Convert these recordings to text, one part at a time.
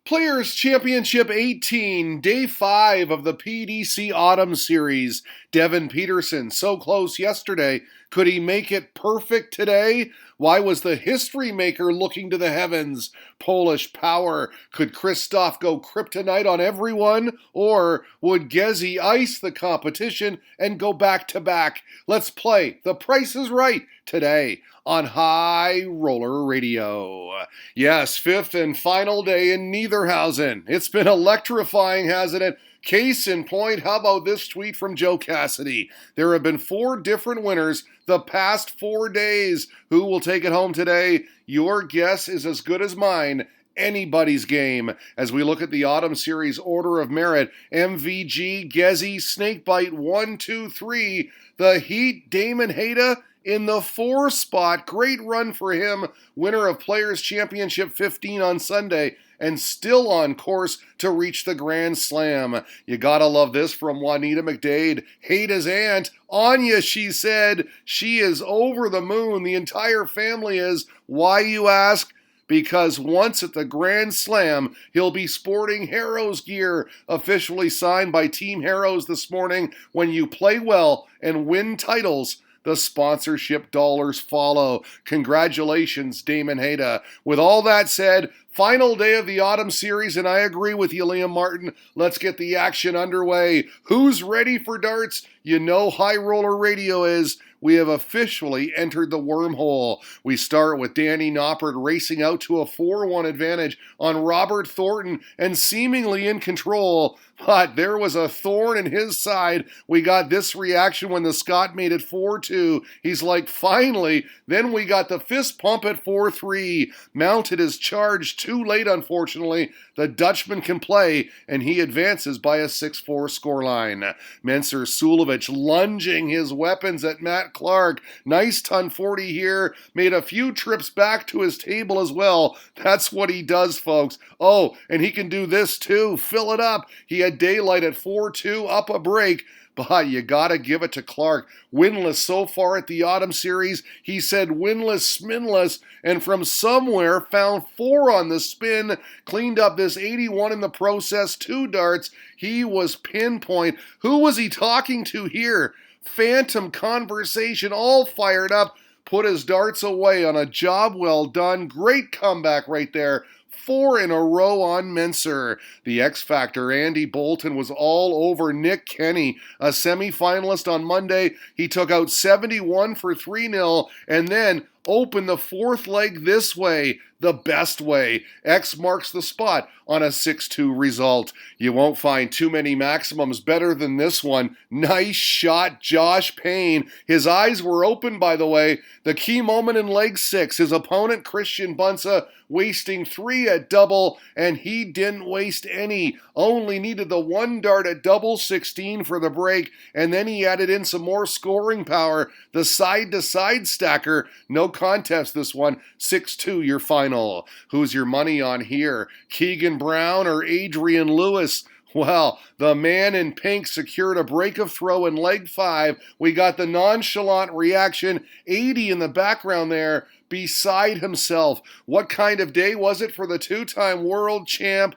Players Championship 18, Day 5 of the PDC Autumn Series. Devin Petersen, so close yesterday. Could he make it perfect today? Why was the history maker looking to the heavens? Polish power. Could Christoph go kryptonite on everyone? Or would Gezi ice the competition and go back to back? Let's play The Price is Right today on High Roller Radio. Yes, fifth and final day in Niederhausen. It's been electrifying, hasn't it? Case in point, how about this tweet from Joe Cassidy? There have been 4 different winners the past 4 days. Who will take it home today? Your guess is as good as mine. Anybody's game. As we look at the Autumn Series order of merit, MVG, Gezi, Snakebite, 1, 2, 3. The Heat, Damon Hayda in the 4 spot. Great run for him. Winner of Players Championship 15 on Sunday, and still on course to reach the Grand Slam. You gotta love this from Juanita McDade. Hayda's aunt, Anya, she said, she is over the moon. The entire family is. Why, you ask? Because once at the Grand Slam, he'll be sporting Harrow's gear, officially signed by Team Harrows this morning. When you play well and win titles, the sponsorship dollars follow. Congratulations, Damon Hayda. With all that said, final day of the Autumn Series, and I agree with you, Liam Martin. Let's get the action underway. Who's ready for darts? You know High Roller Radio is. We have officially entered the wormhole. We start with Danny Noppert racing out to a 4-1 advantage on Robert Thornton and seemingly in control. But there was a thorn in his side. We got this reaction when the Scot made it 4-2. He's like, finally. Then we got the fist pump at 4-3. Mounted his charge too late, unfortunately. The Dutchman can play, and he advances by a 6-4 scoreline. Mensur Suljovic lunging his weapons at Matt Clark. Nice ton 40 here. Made a few trips back to his table as well. That's what he does, folks. Oh, and he can do this too. Fill it up. He had daylight at 4-2, up a break. But you gotta give it to Clark. Winless so far at the Autumn Series. He said winless, sminless, and from somewhere found 4 on the spin. Cleaned up this 81 in the process. 2 darts. He was pinpoint. Who was he talking to here? Phantom conversation, all fired up. Put his darts away on a job well done. Great comeback right there. 4 in a row on Mensur. The X Factor, Andy Bolton, was all over Nick Kenny, a semifinalist on Monday. He took out 71 for 3-0 and then opened the 4th leg this way, the best way. X marks the spot on a 6-2 result. You won't find too many maximums better than this one. Nice shot, Josh Payne. His eyes were open, by the way. The key moment in leg 6, his opponent, Christian Bunsa, wasting 3 at double, and he didn't waste any. Only needed the 1 dart at double 16 for the break, and then he added in some more scoring power. The side-to-side stacker, no contest this one, 6-2 your final. Who's your money on here? Keegan Brown or Adrian Lewis? Well, the man in pink secured a break of throw in leg 5. We got the nonchalant reaction, 80 in the background there, beside himself. What kind of day was it for the 2-time world champ?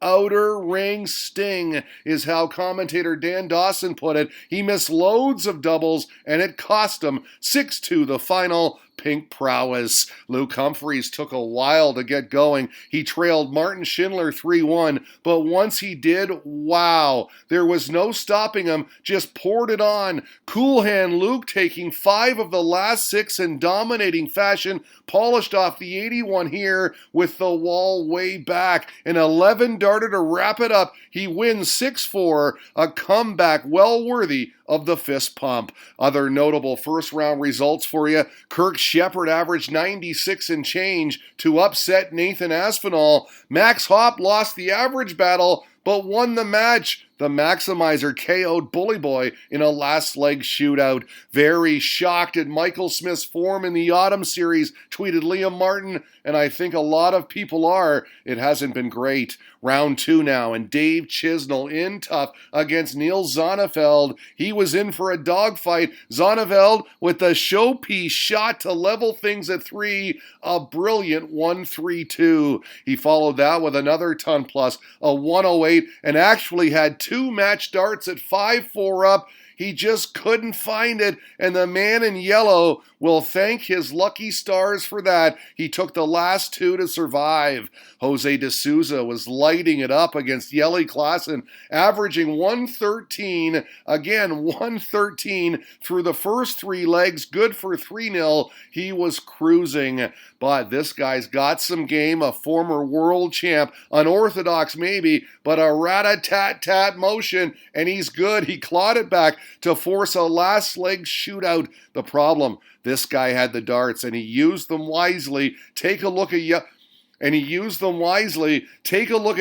Outer ring sting is how commentator Dan Dawson put it. He missed loads of doubles, and it cost him 6-2 the final. Pink prowess. Luke Humphreys took a while to get going. He trailed Martin Schindler 3-1, but once he did, wow, there was no stopping him, just poured it on. Cool hand Luke taking 5 of the last 6 in dominating fashion, polished off the 81 here with the wall way back. An 11-darter to wrap it up. He wins 6-4, a comeback well worthy of the fist pump. Other notable first-round results for you. Kirk Shepard averaged 96 and change to upset Nathan Aspinall. Max Hopp lost the average battle, but won the match. the Maximizer KO'd Bully Boy in a last leg shootout. Very shocked at Michael Smith's form in the Autumn Series, tweeted Liam Martin, and I think a lot of people are. It hasn't been great. Round 2 now, and Dave Chisnell in tough against Neil Zonneveld. He was in for a dogfight. Zonneveld with the showpiece shot to level things at 3, a brilliant 1-3-2. He followed that with another ton plus, a 108, and actually had 2 match darts at 5-4 up. He just couldn't find it, and the man in yellow will thank his lucky stars for that. He took the last 2 to survive. Jose de Souza was lighting it up against Jelle Klaassen, averaging 113, again 113 through the first 3 legs, good for 3-0. He was cruising, but this guy's got some game, a former world champ, unorthodox maybe, but a rat-a-tat-tat motion, and he's good. He clawed it back to force a last leg shootout. The problem, this guy had the darts and he used them wisely. Take a look at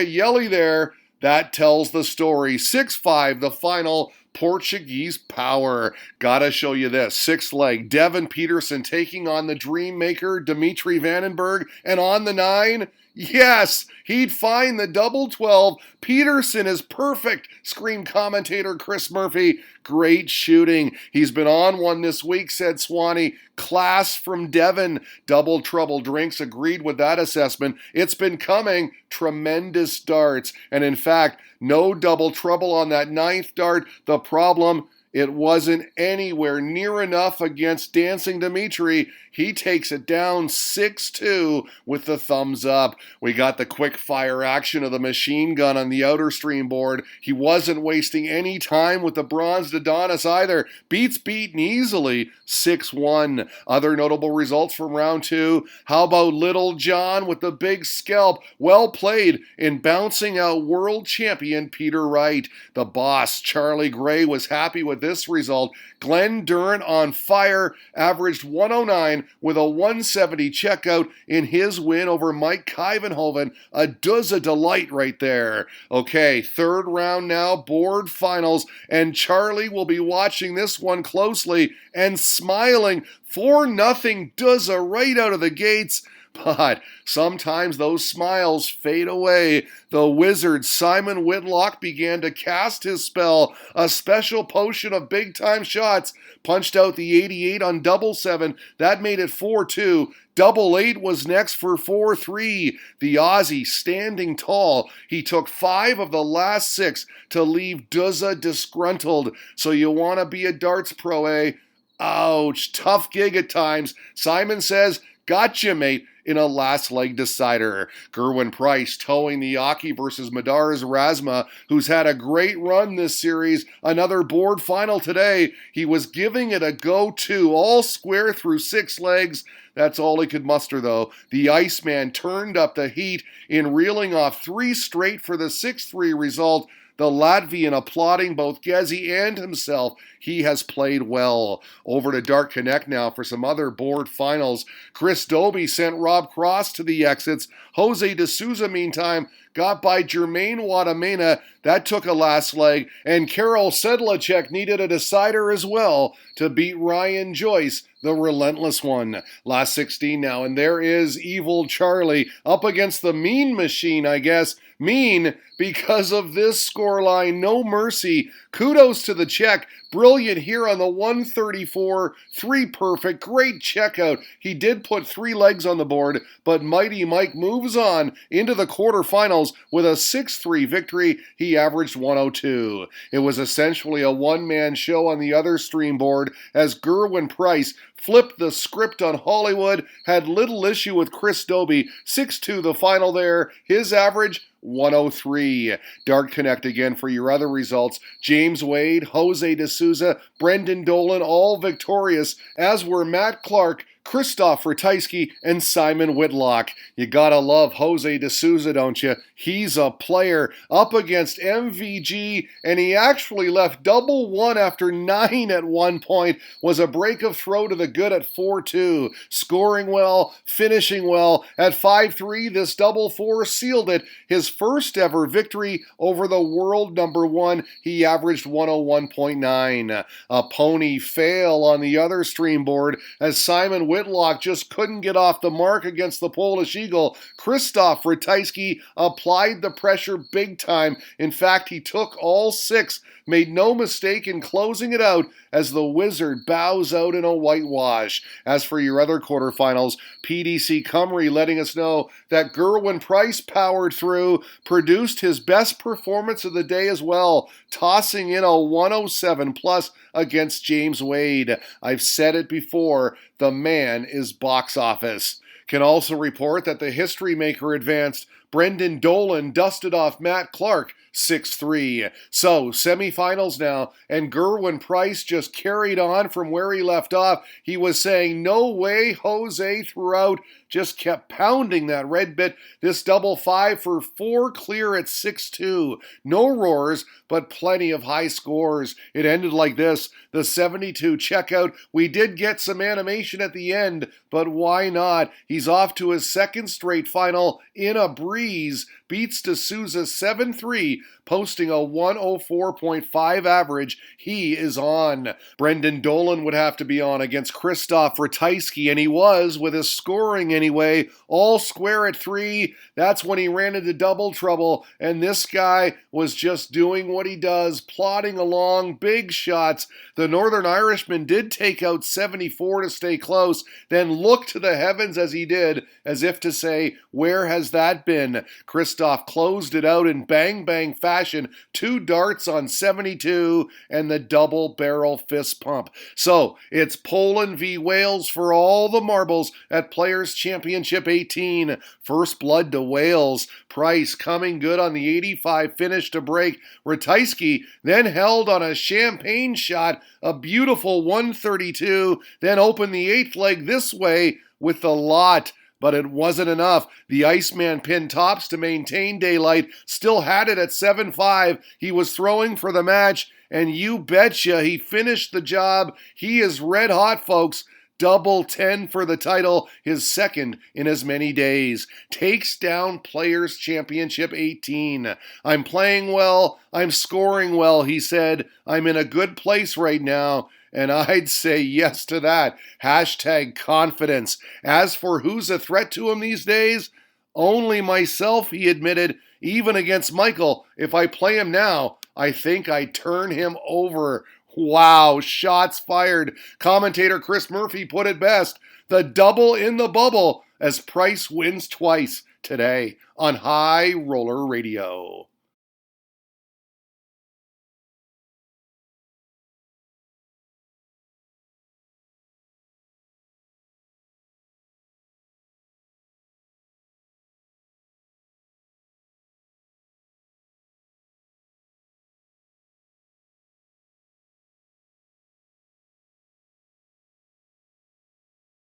Jelle there. That tells the story. 6-5, the final. Portuguese power. Gotta show you this. 6th leg, Devin Petersen taking on the dream maker, Dimitri Vandenberg, and on the 9, yes, he'd find the double 12. Petersen is perfect, screamed commentator Chris Murphy. Great shooting. He's been on one this week, said Swanee. Class from Devin. Double trouble drinks agreed with that assessment. It's been coming. Tremendous darts. And in fact, no double trouble on that 9th dart. The problem, it wasn't anywhere near enough against Dancing Dimitri. He takes it down 6-2 with the thumbs up. We got the quick fire action of the machine gun on the outer stream board. He wasn't wasting any time with the bronzed Adonis either. Beats beaten easily, 6-1. Other notable results from round 2. How about Little John with the big scalp? Well played in bouncing out world champion Peter Wright. The boss, Charlie Gray, was happy with this result. Glenn Durrant on fire, averaged 109 with a 170 checkout in his win over Mike Kivenhoven. A delight right there. Okay, 3rd round now, board finals, and Charlie will be watching this one closely and smiling. 4-0 Duzza right out of the gates. But sometimes those smiles fade away. The wizard Simon Whitlock began to cast his spell. A special potion of big-time shots punched out the 88 on double 7. That made it 4-2. Double 8 was next for 4-3. The Aussie standing tall. He took 5 of the last 6 to leave Duzza disgruntled. So you want to be a darts pro, eh? Ouch. Tough gig at times. Simon says, "Gotcha, mate," in a last leg decider. Gerwin Price towing the Aki versus Madar's Razma, who's had a great run this series. Another board final today. He was giving it a go too, all square through 6 legs. That's all he could muster though. The Iceman turned up the heat in reeling off 3 straight for the 6-3 result. The Latvian applauding both Gezi and himself. He has played well. Over to Dart Connect now for some other board finals. Chris Dobie sent Rob Cross to the exits. Jose de Souza, meantime, got by Jermaine Wadamena. That took a last leg. And Karol Sedlacek needed a decider as well to beat Ryan Joyce, the relentless one. Last 16 now, and there is Evil Charlie up against the Mean Machine, I guess. Mean because of this scoreline. No mercy. Kudos to the Czech. Brilliant here on the 134. 3 perfect. Great checkout. He did put 3 legs on the board, but Mighty Mike moves on into the quarterfinals with a 6-3 victory. He averaged 102. It was essentially a one-man show on the other stream board as Gerwin Price flipped the script on Hollywood, had little issue with Chris Dobie. 6-2 the final there. His average, 103. Dart Connect again for your other results. James Wade, Jose de Souza, Brendan Dolan, all victorious, as were Matt Clark, Christoph Ratajski and Simon Whitlock. You gotta love Jose De Souza, don't you? He's a player up against MVG, and he actually left double one after 9 at one point. Was a break of throw to the good at 4-2. Scoring well, finishing well. At 5-3, this double four sealed it. His first ever victory over the world number one. He averaged 101.9. A pony fail on the other stream board as Simon Whitlock just couldn't get off the mark against the Polish Eagle. Christoph Ratajski applied the pressure big time. In fact, he took all 6, made no mistake in closing it out as the Wizard bows out in a whitewash. As for your other quarterfinals, PDC Cymru letting us know that Gerwyn Price powered through, produced his best performance of the day as well, tossing in a 107 plus against James Wade. I've said it before, the man is box office. Can also report that the history maker advanced. Brendan Dolan dusted off Matt Clark 6-3. So, semifinals now, and Gerwyn Price just carried on from where he left off. He was saying, no way, Jose, throughout. Just kept pounding that red bit. This double 5 for 4 clear at 6-2. No roars, but plenty of high scores. It ended like this. The 72 checkout. We did get some animation at the end, but why not? He's off to his second straight final in a breeze. Beats De Souza 7-3, posting a 104.5 average. He is on. Brendan Dolan would have to be on against Christoph Ratajski, and he was, with his scoring anyway, all square at 3. That's when he ran into double trouble, and this guy was just doing what he does, plodding along, big shots. The Northern Irishman did take out 74 to stay close, then looked to the heavens as he did, as if to say, where has that been? Christoph closed it out in bang-bang fashion, 2 darts on 72, and the double-barrel fist pump. So, it's Poland v. Wales for all the marbles at Players' Championship 18. First blood to Wales. Price coming good on the 85 finish to break. Ratajski then held on a champagne shot, a beautiful 132, then opened the 8th leg this way with the lot. But it wasn't enough. The Iceman pinned tops to maintain daylight, still had it at 7-5. He was throwing for the match, and you betcha he finished the job. He is red hot, folks. Double 10 for the title, his second in as many days. Takes down Players' Championship 18. I'm playing well, I'm scoring well, he said. I'm in a good place right now. And I'd say yes to that. Hashtag confidence. As for who's a threat to him these days, only myself, he admitted. Even against Michael, if I play him now, I think I'd turn him over. Wow, shots fired. Commentator Chris Murphy put it best. The double in the bubble as Price wins twice today on High Roller Radio.